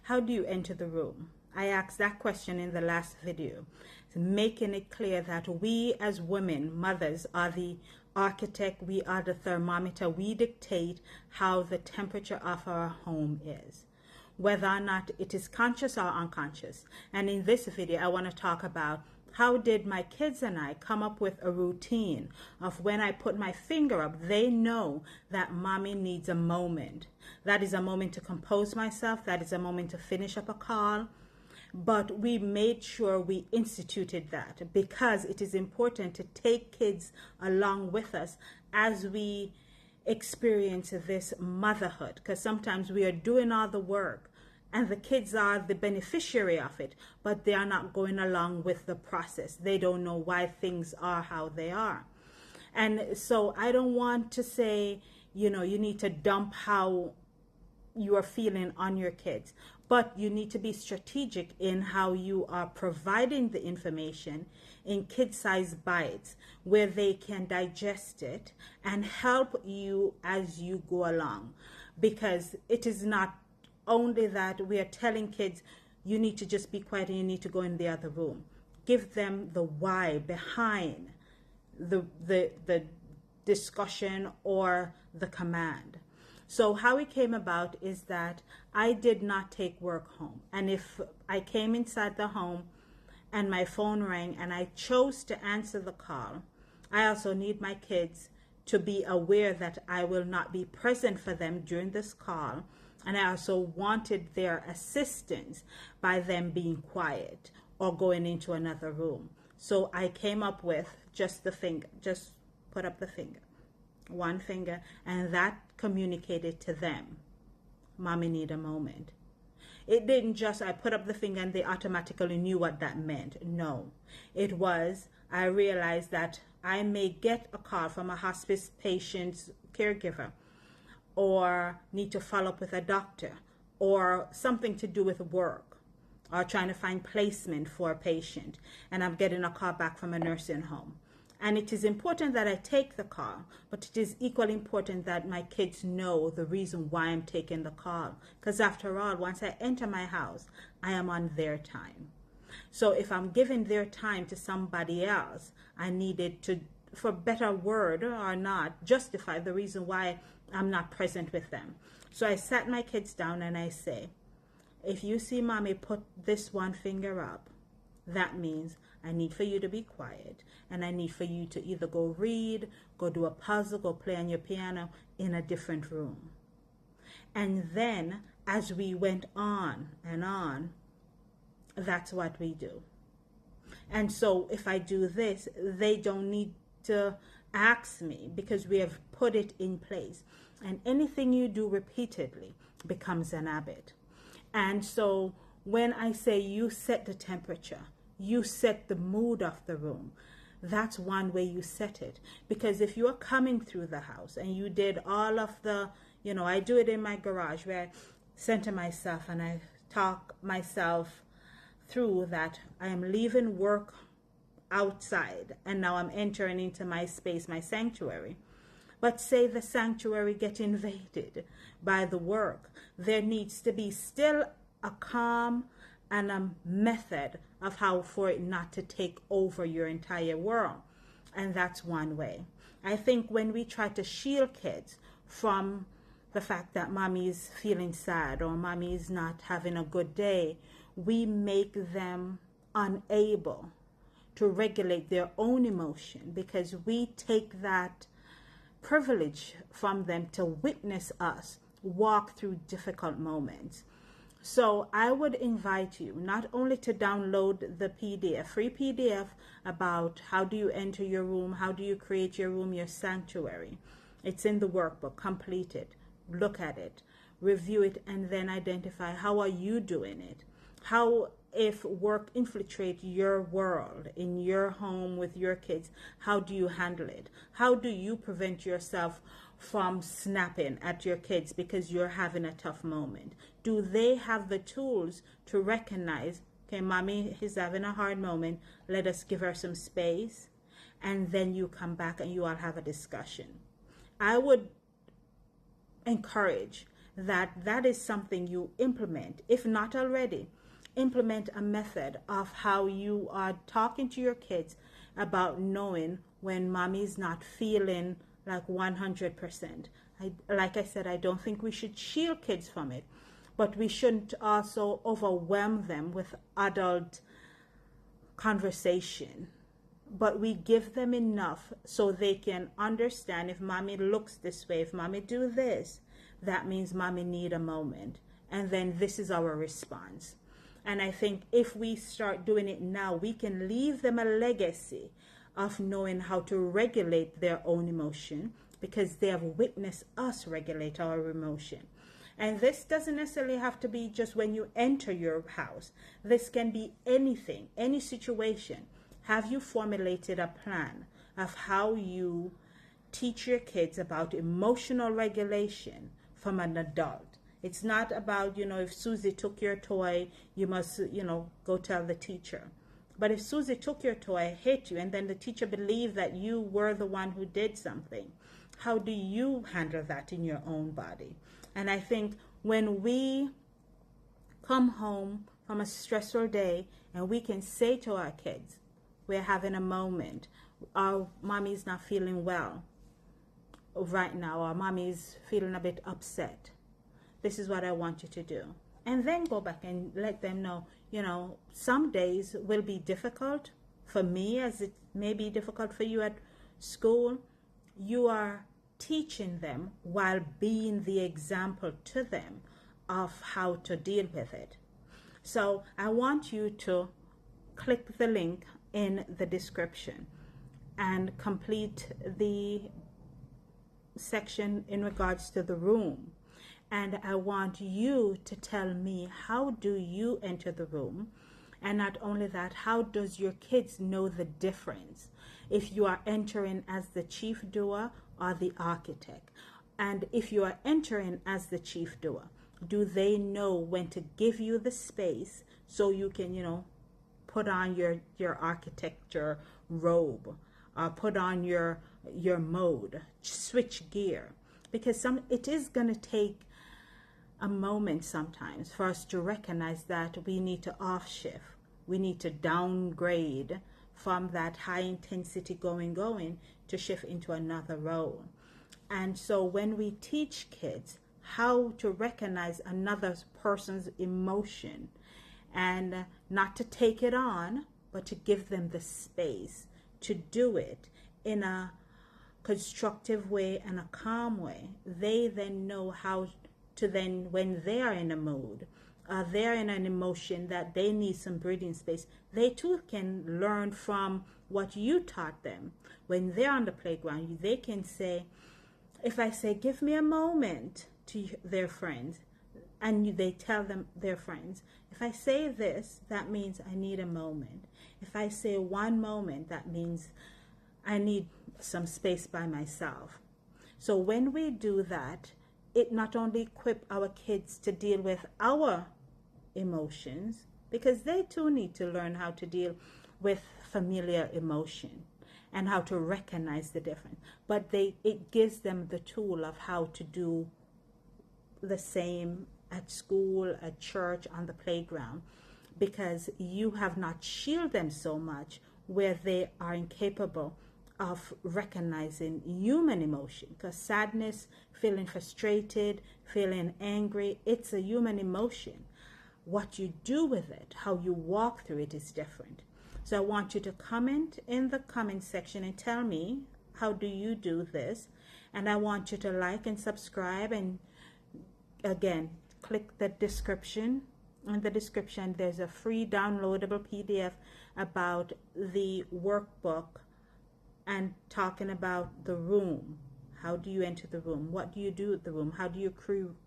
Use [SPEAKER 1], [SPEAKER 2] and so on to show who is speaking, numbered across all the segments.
[SPEAKER 1] How do you enter the room? I asked that question in the last video, making it clear that we as women, mothers, are the architect, we are the thermometer, we dictate how the temperature of our home is, whether or not it is conscious or unconscious. And in this video, I want to talk about how did my kids and I come up with a routine of when I put my finger up, they know that mommy needs a moment. That is a moment to compose myself. That is a moment to finish up a call. But we made sure we instituted that because it is important to take kids along with us as we experience this motherhood, because sometimes we are doing all the work and the kids are the beneficiary of it, but they are not going along with the process. They don't know why things are how they are. And so I don't want to say, you need to dump how you are feeling on your kids, but you need to be strategic in how you are providing the information in kid-sized bites where they can digest it and help you as you go along. Because it is not only that we are telling kids you need to just be quiet and you need to go in the other room. Give them the why behind the discussion or the command. So how it came about is that I did not take work home. And if I came inside the home and my phone rang and I chose to answer the call, I also need my kids to be aware that I will not be present for them during this call. And I also wanted their assistance by them being quiet or going into another room. So I came up with just the finger, just put up the finger. One finger, and that communicated to them, mommy need a moment. It didn't just I put up the finger and they automatically knew what that meant. No, it was I realized that I may get a call from a hospice patient's caregiver or need to follow up with a doctor or something to do with work or trying to find placement for a patient, and I'm getting a call back from a nursing home. And it is important that I take the call, but it is equally important that my kids know the reason why I'm taking the call. Because after all, once I enter my house, I am on their time. So if I'm giving their time to somebody else, I needed to, for better word or not, justify the reason why I'm not present with them. So I sat my kids down and I say, if you see mommy put this one finger up, that means I need for you to be quiet, and I need for you to either go read, go do a puzzle, go play on your piano in a different room. And then as we went on and on, that's what we do. And so if I do this, they don't need to ask me because we have put it in place. And anything you do repeatedly becomes an habit. And so when I say you set the temperature, you set the mood of the room, that's one way you set it. Because if you're coming through the house and you did all of the, I do it in my garage where I center myself and I talk myself through that I am leaving work outside and now I'm entering into my space, my sanctuary. But say the sanctuary get invaded by the work, there needs to be still a calm and a method of how for it not to take over your entire world. And that's one way. I think when we try to shield kids from the fact that mommy is feeling sad or mommy is not having a good day, we make them unable to regulate their own emotion because we take that privilege from them to witness us walk through difficult moments. So I would invite you not only to download the PDF, free PDF about how do you enter your room, how do you create your room, your sanctuary. It's in the workbook. Complete it, look at it, review it, and then identify how are you doing it. How, if work infiltrates your world, in your home with your kids, how do you handle it? How do you prevent yourself from snapping at your kids because you're having a tough moment? Do they have the tools to recognize, okay, mommy is having a hard moment, let us give her some space, and then you come back and you all have a discussion. I would encourage that is something you implement. If not already, implement a method of how you are talking to your kids about knowing when mommy's not feeling like 100%. Like I said, I don't think we should shield kids from it, but we shouldn't also overwhelm them with adult conversation. But we give them enough so they can understand, if mommy looks this way, if mommy do this, that means mommy need a moment. And then this is our response. And I think if we start doing it now, we can leave them a legacy of knowing how to regulate their own emotion, because they have witnessed us regulate our emotion. And this doesn't necessarily have to be just when you enter your house. This can be anything, any situation. Have you formulated a plan of how you teach your kids about emotional regulation from an adult? It's not about, if Susie took your toy, you must, go tell the teacher. But if Susie took your toy, hit you, and then the teacher believed that you were the one who did something, how do you handle that in your own body? And I think when we come home from a stressful day and we can say to our kids, we're having a moment, our mommy's not feeling well right now, our mommy's feeling a bit upset, this is what I want you to do. And then go back and let them know, some days will be difficult for me as it may be difficult for you at school. You are teaching them while being the example to them of how to deal with it. So I want you to click the link in the description and complete the section in regards to the room. And I want you to tell me, how do you enter the room? And not only that, how does your kids know the difference if you are entering as the chief doer or the architect? And if you are entering as the chief doer, do they know when to give you the space so you can, put on your architecture robe, or put on your mode, switch gear? Because it is going to take a moment sometimes for us to recognize that we need to off shift. We need to downgrade from that high intensity going to shift into another role. And so when we teach kids how to recognize another person's emotion and not to take it on, but to give them the space to do it in a constructive way and a calm way, they then know how to then, when they are in a mood, they're in an emotion that they need some breathing space, they too can learn from what you taught them. When they're on the playground, they can say, if I say, give me a moment to their friends, and they tell them, their friends, if I say this, that means I need a moment. If I say one moment, that means I need some space by myself. So when we do that, it not only equip our kids to deal with our emotions, because they too need to learn how to deal with familiar emotion and how to recognize the difference, but it gives them the tool of how to do the same at school, at church, on the playground, because you have not shielded them so much where they are incapable of recognizing human emotion. Because sadness, feeling frustrated, feeling angry, it's a human emotion. What you do with it, how you walk through it, is different. So I want you to comment in the comment section and tell me, how do you do this? And I want you to like and subscribe, and again, click the description. In the description, there's a free downloadable PDF about the workbook and talking about the room. How do you enter the room? What do you do with the room? How do you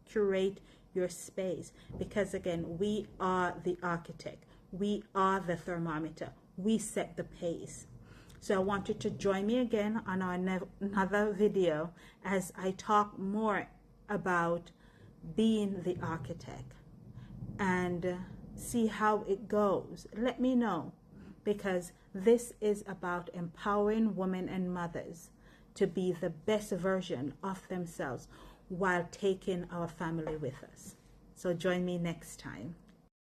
[SPEAKER 1] curate your space? Because again, we are the architect. We are the thermometer. We set the pace. So I want you to join me again on another video as I talk more about being the architect and see how it goes. Let me know, because this is about empowering women and mothers to be the best version of themselves. while taking our family with us. So join me next time.